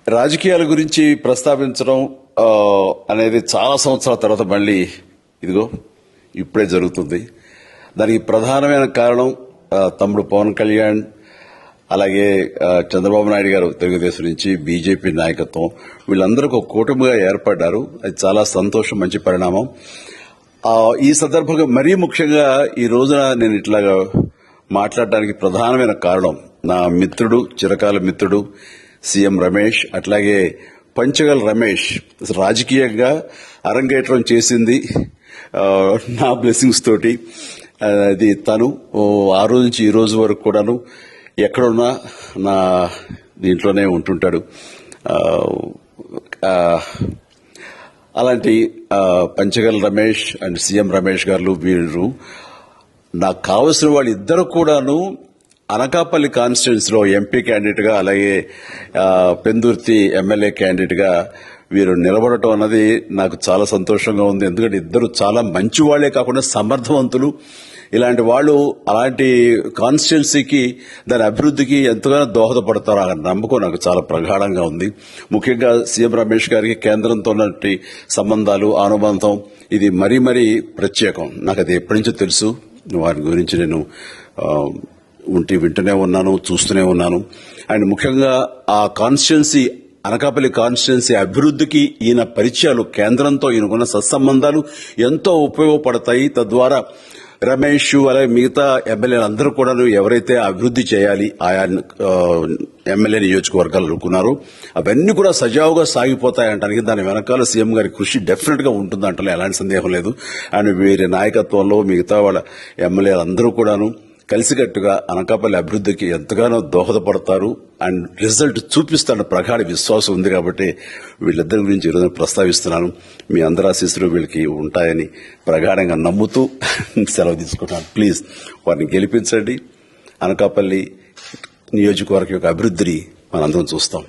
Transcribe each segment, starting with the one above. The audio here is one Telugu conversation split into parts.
రాజకీయాల గురించి ప్రస్తావించడం అనేది చాలా సంవత్సరాల తర్వాత మళ్ళీ ఇదిగో ఇప్పుడే జరుగుతుంది. దానికి ప్రధానమైన కారణం తమ్ముడు పవన్ కళ్యాణ్, అలాగే చంద్రబాబు నాయుడు గారు తెలుగుదేశం నుంచి, బీజేపీ నాయకత్వం వీళ్ళందరూ ఒక కూటమిగా ఏర్పడ్డారు. అది చాలా సంతోషం, మంచి పరిణామం. ఈ సందర్భంగా మరీ ముఖ్యంగా ఈ రోజున నేను ఇట్లాగా మాట్లాడడానికి ప్రధానమైన కారణం నా మిత్రుడు, చిరకాల మిత్రుడు సీఎం రమేష్, అట్లాగే పంచగల్ రమేష్ రాజకీయంగా అరంగేట్రం చేసింది నా బ్లెస్సింగ్స్ తోటి. అది తను ఆ రోజు నుంచి ఈ రోజు వరకు కూడాను ఎక్కడున్నా నా దీంట్లోనే ఉంటుంటాడు. అలాంటి పంచగల్ రమేష్ అండ్ సీఎం రమేష్ గారు వీరు నాకు కావలసిన వాళ్ళు ఇద్దరు కూడాను అనకాపల్లి కాన్స్టిట్యున్సీలో ఎంపీ క్యాండిడేట్ గా, అలాగే పెందుర్తి ఎమ్మెల్యే క్యాండిడేట్ గా వీరు నిలబడటం అన్నది నాకు చాలా సంతోషంగా ఉంది. ఎందుకంటే ఇద్దరు చాలా మంచి వాళ్లే కాకుండా సమర్థవంతులు. ఇలాంటి వాళ్ళు అలాంటి కాన్స్టిట్యున్సీకి, దాని అభివృద్ధికి ఎంతగానో దోహదపడతారు అన్న నమ్మకం నాకు చాలా ప్రగాఢంగా ఉంది. ముఖ్యంగా సీఎం రమేష్ గారికి కేంద్రంతో ఉన్నటువంటి సంబంధాలు, అనుబంధం ఇది మరీ మరీ ప్రత్యేకం. నాకు అది ఎప్పటి నుంచో తెలుసు. వారి గురించి నేను వింటూనే ఉన్నాను, చూస్తూనే ఉన్నాను. అండ్ ముఖ్యంగా ఆ కాన్స్టిట్యున్సీ, అనకాపల్లి కాన్స్టిట్యున్సీ అభివృద్ధికి ఈయన పరిచయాలు, కేంద్రంతో ఈయనకున్న సత్సంబంధాలు ఎంతో ఉపయోగపడతాయి. తద్వారా రమేష్ అలాగే మిగతా ఎమ్మెల్యేలు అందరూ కూడా ఎవరైతే అభివృద్ధి చేయాలి ఆయా ఎమ్మెల్యే నియోజకవర్గాలు అనుకున్నారో అవన్నీ కూడా సజావుగా సాగిపోతాయంటానికి దాని వెనకాల సీఎం గారి కృషి డెఫినెట్ గా ఉంటుందంటే ఎలాంటి సందేహం లేదు. అండ్ వీరి నాయకత్వంలో మిగతా వాళ్ళ ఎమ్మెల్యేలు అందరూ కూడాను కలిసికట్టుగా అనకాపల్లి అభివృద్ధికి ఎంతగానో దోహదపడతారు అండ్ రిజల్ట్ చూపిస్తారన్న ప్రగాఢ విశ్వాసం ఉంది. కాబట్టి వీళ్ళిద్దరి గురించి ఈరోజు ప్రస్తావిస్తున్నాను. మీ అందరి ఆశీస్సులు వీళ్ళకి ఉంటాయని ప్రగాఢంగా నమ్ముతూ సెలవు తీసుకుంటాను. ప్లీజ్ వారిని గెలిపించండి. అనకాపల్లి నియోజకవర్గం యొక్క అభివృద్ధిని మనందరం చూస్తాం.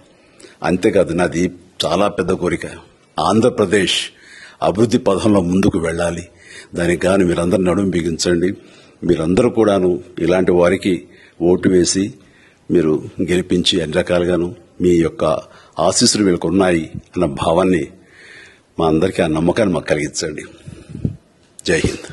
అంతేకాదు, నాది చాలా పెద్ద కోరిక, ఆంధ్రప్రదేశ్ అభివృద్ధి పథంలో ముందుకు వెళ్లాలి. దానికి గాను మీరందరూ నడుము బిగించండి. మీరందరూ కూడాను ఇలాంటి వారికి ఓటు వేసి మీరు గెలిపించి అన్ని రకాలుగాను మీ యొక్క ఆశీస్సులు వీళ్ళకు ఉన్నాయి అన్న భావాన్ని మా అందరికీ, ఆ నమ్మకాన్ని మాకు కలిగించండి. జై హింద్.